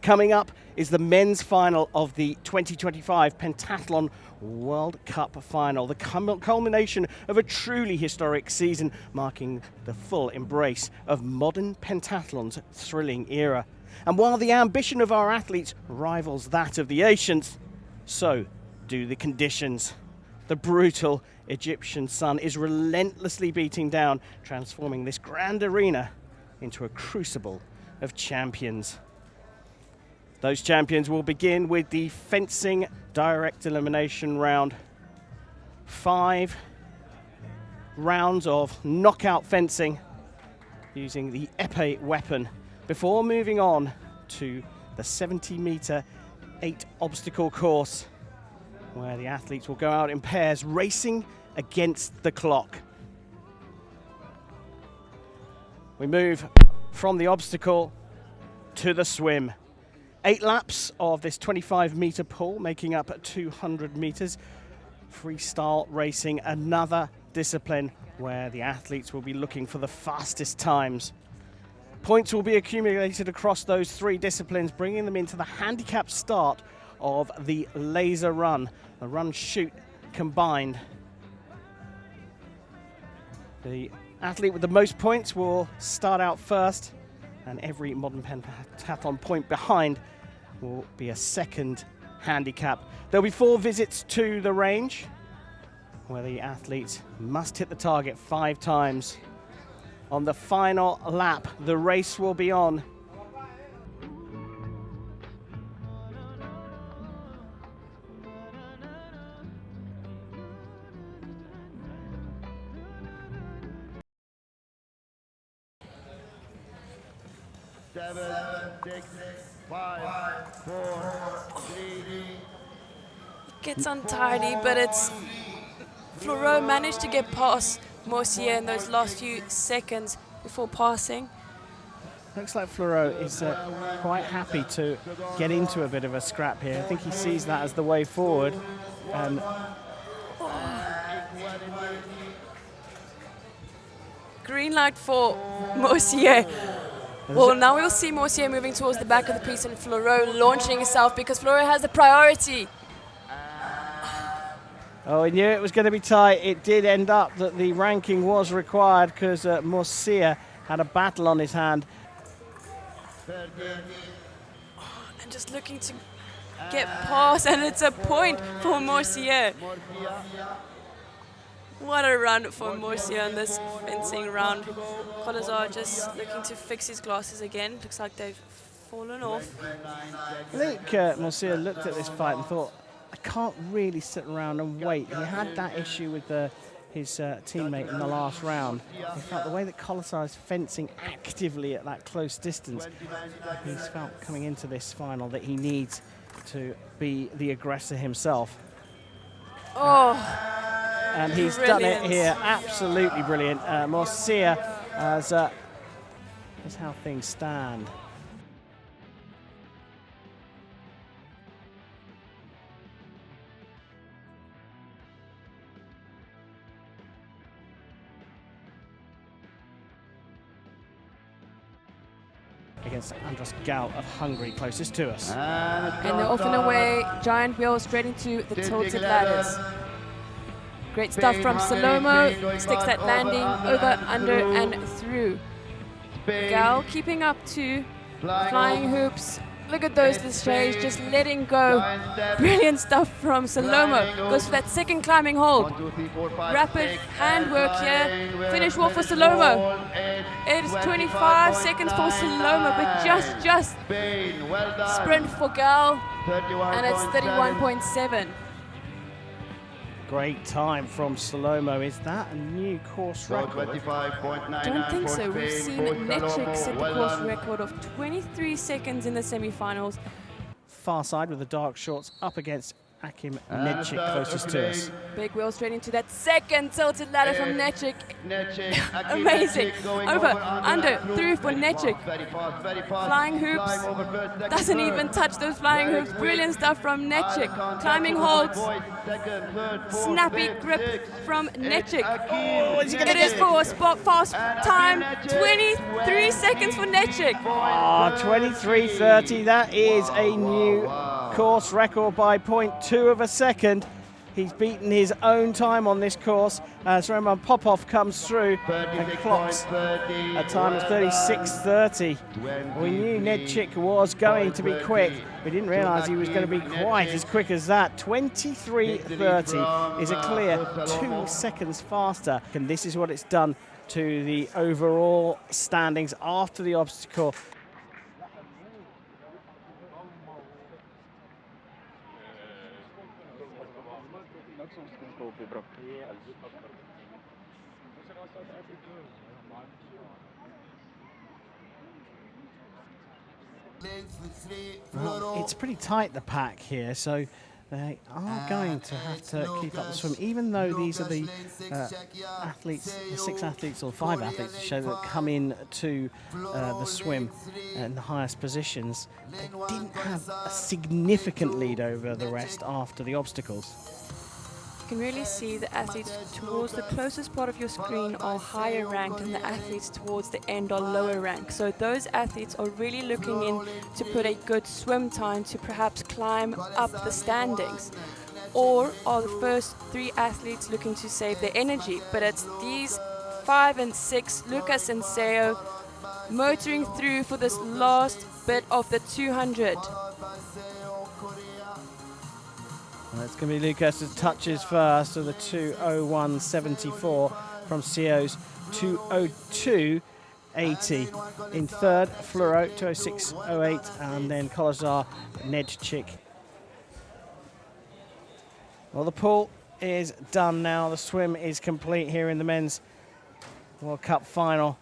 Coming up is the men's final of the 2025 Pentathlon World Cup final, the culmination of a truly historic season, marking the full embrace of modern pentathlon's thrilling era. And while the ambition of our athletes rivals that of the ancients, so do the conditions. The brutal Egyptian sun is relentlessly beating down, transforming this grand arena into a crucible of champions. Those champions will begin with the fencing direct elimination round. 5 rounds of knockout fencing using the épée weapon before moving on to the 70-meter 8 obstacle course, where the athletes will go out in pairs racing against the clock. We move from the obstacle to the swim. 8 laps of this 25-meter pool, making up 200 meters. Freestyle racing, another discipline where the athletes will be looking for the fastest times. Points will be accumulated across those 3 disciplines, bringing them into the handicap start of the laser run, the run-shoot combined. The athlete with the most points will start out first, and every modern pentathlon point behind will be a second handicap. There'll be 4 visits to the range, where the athletes must hit the target 5 times. On the final lap, the race will be on. Seven, 6, 5, 4, 3. It gets untidy, but it's Fleureau managed to get past Morsier in those last few seconds before passing. Looks like Fleureau is quite happy to get into a bit of a scrap here. I think he sees that as the way forward. Green light for Morsier. Well, now we'll see Morsier moving towards the back of the piece and Fleureau launching himself because Fleureau has the priority. Oh, he knew it was going to be tight. It did end up that the ranking was required because Morsier had a battle on his hand. And just looking to get past, and it's a point for Morsier. What a run for Morsier in this fencing round. Colazar just looking to fix his glasses again. Looks like they've fallen off. I think Morsier looked at this fight and thought, I can't really sit around and wait. He had that issue with his teammate in the last round. He felt the way that Colazar is fencing actively at that close distance, he's felt coming into this final that he needs to be the aggressor himself. And he's brilliant. done it here, absolutely brilliant. Morsier, as how things stand. Against Andras Gal of Hungary, closest to us. And they're off and away, giant wheel straight into the tilted ladders. Great stuff from Salomo, sticks that landing over, under and through. Gal keeping up to flying hoops. Look at those cliches, just letting go. Brilliant stuff from Salomo. Goes for that second climbing hold. Rapid handwork here. Finish well for Salomo. It is 25 seconds for Salomo, but just sprint for Gal. And it's 31.7. Great time from Salomo. Is that a new course record? I don't think so. We've seen Netrick set the course record of 23 seconds in the semi-finals. Far side with the dark shorts up against Akim Nedchik closest to us. Big wheel straight into that second tilted ladder from Nedchik. Amazing. Over, under, through for Nedchik. Flying hoops. Doesn't even touch those flying hoops. Brilliant stuff from Nedchik. Climbing holds. Snappy grip from Nedchik. Oh, is he gonna It is for a spot fast time. 23 seconds for Nedchik. 23:30. That is a new course record by 0.2 of a second. He's beaten his own time on this course as Roman Popov comes through and clocks a time of 36:30. We knew Nedchik was going to be quick. We didn't realise he was going to be quite as quick as that. 23:30 is a clear 2 seconds faster. And this is what it's done to the overall standings after the obstacle. Well, it's pretty tight, the pack here, so they are going to have to keep up the swim, even though these are the athletes, the 6 athletes or 5 athletes to show that come in to the swim in the highest positions. They didn't have a significant lead over the rest after the obstacles. You can really see the athletes towards the closest part of your screen are higher ranked and the athletes towards the end are lower ranked. So those athletes are really looking in to put a good swim time to perhaps climb up the standings. Or are the first 3 athletes looking to save their energy. But it's these 5 and 6, Lucas and Seo, motoring through for this last bit of the 200. It's going to be Lucas' touches first of the 2:01.74 from Seo's 2:02.80. In third, Fluoro 2:06.08, and then Kolozar, Nedchik. Well, the pool is done now. The swim is complete here in the men's World Cup final.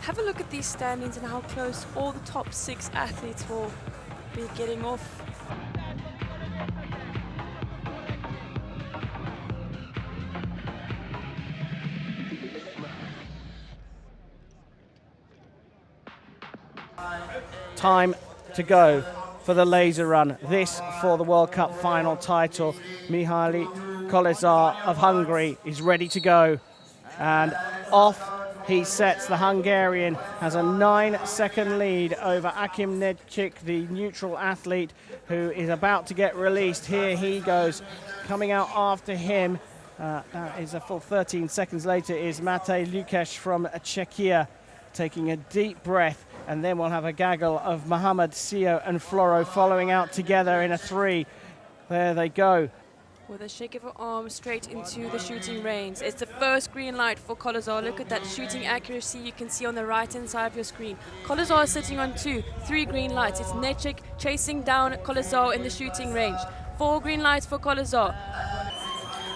Have a look at these standings and how close all the top 6 athletes will be getting off. Time to go for the laser run. This for the World Cup final title. Mihaly Kolozar of Hungary is ready to go. And off he sets. The Hungarian has a 9-second lead over Akim Nedchik, the neutral athlete who is about to get released. Here he goes. Coming out after him, that is a full 13 seconds later, is Matej Lukáš from Czechia, taking a deep breath. And then we'll have a gaggle of Mohamed, Seo and Fluoro following out together in a 3. There they go. With a shake of her arm straight into the shooting range. It's the first green light for Kolozar. Look at that shooting accuracy you can see on the right-hand side of your screen. Kolozar is sitting on 2, 3 green lights. It's Nedchik chasing down Kolozar in the shooting range. 4 green lights for Kolozar.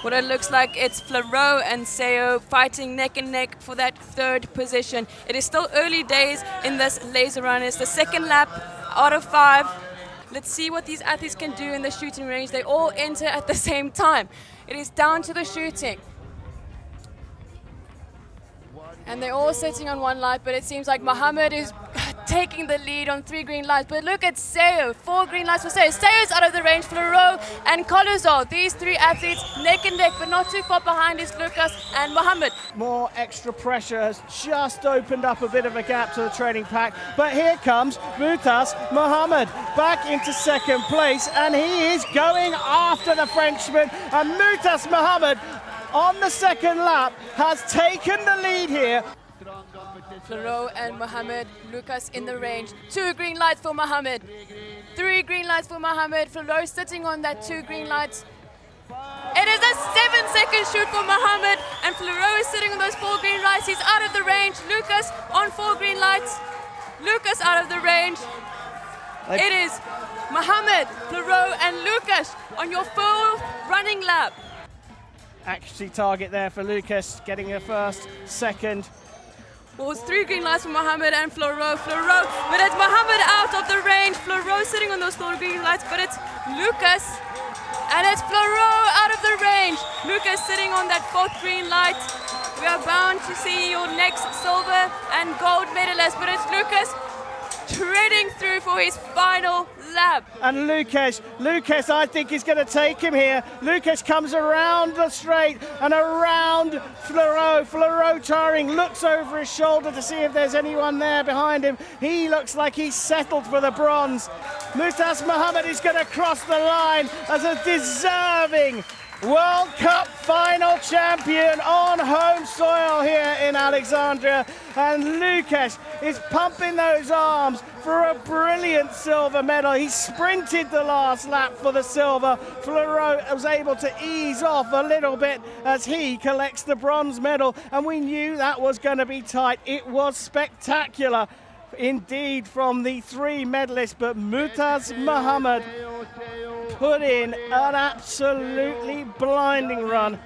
What it looks like, it's Fluoro and Seo fighting neck and neck for that 3rd position. It is still early days in this laser run. It's the 2nd lap out of 5. Let's see what these athletes can do in the shooting range. They all enter at the same time. It is down to the shooting. And they're all sitting on 1 light, but it seems like Mohamed is taking the lead on 3 green lights. But look at Seo, 4 green lights for Seo. Seo's out of the range, Fluoro and Kolozar. These 3 athletes neck and neck, but not too far behind is Lucas and Mohamed. More extra pressure has just opened up a bit of a gap to the training pack. But here comes Mutas Mohamed back into 2nd place, and he is going after the Frenchman. And Mutas Mohamed on the 2nd lap has taken the lead here. Fluoro and Mohamed, Lucas in the range. 2 green lights for Mohamed. 3 green lights for Mohamed. Fluoro sitting on that 2 green lights. It is a 7-second shoot for Mohamed, and Fluoro is sitting on those 4 green lights. He's out of the range. Lucas on 4 green lights. Lucas out of the range. It is Mohamed, Fluoro and Lucas on your 4th running lap. Accuracy target there for Lucas, getting a 1st, 2nd. Well, it's 3 green lights for Mohammed and Floro. But it's Mohammed out of the range. Floro sitting on those 4 green lights, but it's Lucas. And it's Floro out of the range. Lucas sitting on that 4th green light. We are bound to see your next silver and gold medalist, but it's Lucas treading through for his final lap. And Lucas, I think is going to take him here. Lucas comes around the straight and around Floro. Floro tiring, looks over his shoulder to see if there's anyone there behind him. He looks like he's settled for the bronze. Mutas Mohammed is going to cross the line as a deserving World Cup final champion on home soil here in Alexandria, and Lucas is pumping those arms for a brilliant silver medal. He sprinted the last lap for the silver. Floro was able to ease off a little bit as he collects the bronze medal, and we knew that was going to be tight. It was spectacular indeed from the 3 medalists, but Mutas Mohammed put in an absolutely blinding run,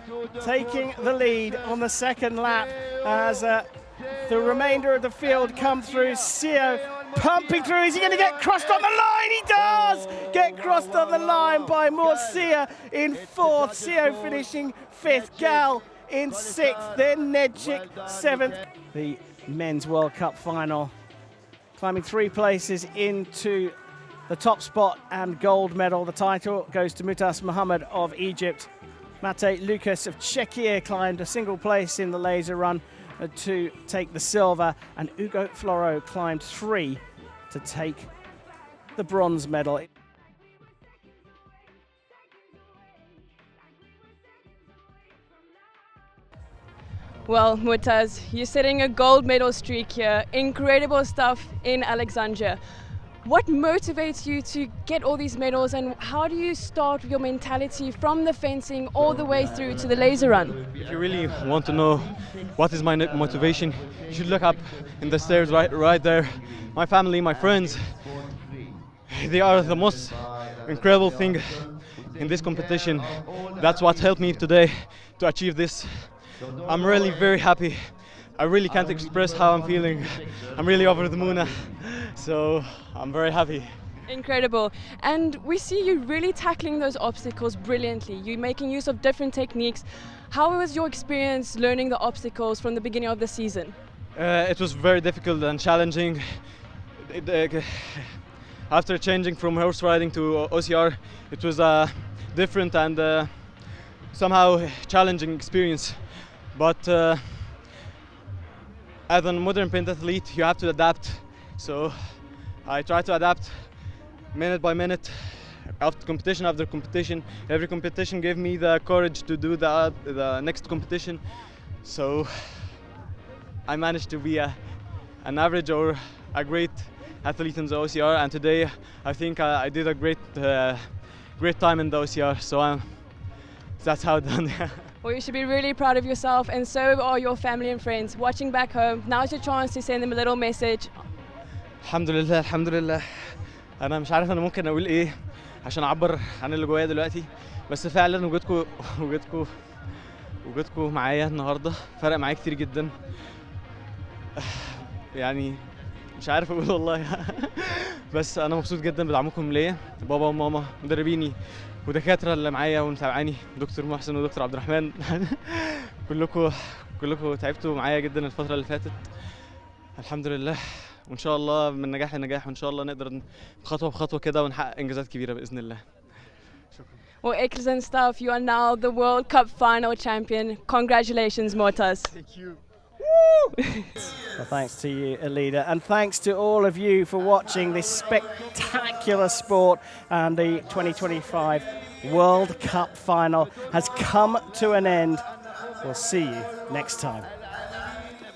taking the lead on the 2nd lap as the remainder of the field come through. Sio pumping through. Is he going to get crossed on the line? He does get crossed on the line by Murcia in 4th. Sio finishing 5th, Gal in 6th, then Nedchik 7th. The Men's World Cup final, climbing 3 places into the top spot and gold medal. The title goes to Mutas Mohammed of Egypt. Mate Lucas of Czechia climbed a single place in the laser run to take the silver, and Ugo Floro climbed 3 to take the bronze medal. Well, Mutas, you're setting a gold medal streak here. Incredible stuff in Alexandria. What motivates you to get all these medals, and how do you start your mentality from the fencing all the way through to the laser run? If you really want to know what is my motivation, you should look up in the stairs right there. My family, my friends, they are the most incredible thing in this competition. That's what helped me today to achieve this. I'm really very happy. I really can't express how I'm feeling. I'm really over the moon, so I'm very happy. Incredible. And we see you really tackling those obstacles brilliantly. You're making use of different techniques. How was your experience learning the obstacles from the beginning of the season? It was very difficult and challenging. After changing from horse riding to OCR, it was a different and somehow challenging experience. But as a modern pentathlete, you have to adapt. So I try to adapt minute by minute, after competition after competition. Every competition gave me the courage to do the next competition. So I managed to be an average or a great athlete in the OCR, and today I think I did a great time in the OCR. So that's how done. Well, you should be really proud of yourself, and so are your family and friends watching back home. Now's your chance to send them a little message. الحمد لله الحمد لله. أنا مش عارف أنا ممكن أقول إيه عشان أعبر عن اللي جوايا دلوقتي، بس فعلا وجودكم معايا النهارده فرق معايا كتير جدا. يعني مش عارف أقول والله. بس أنا مبسوط جدا بدعمكم ليا، بابا وماما، مدربيني ودكاترة اللي معايا ومتابعاني، دكتور محسن ودكتور عبد الرحمن. كلكم تعبتوا معايا جدا الفترة اللي فاتت. الحمد لله، وإن شاء الله من نجاح لنجاح، وإن شاء الله نقدر خطوة بخطوة كده ونحقق إنجازات كبيرة بإذن الله. شكرا. Well, excellent stuff. You are now the World Cup final champion. Congratulations, Mutas. Thank you. Well, thanks to you, Alida, and thanks to all of you for watching this spectacular sport. And the 2025 World Cup final has come to an end. We'll see you next time.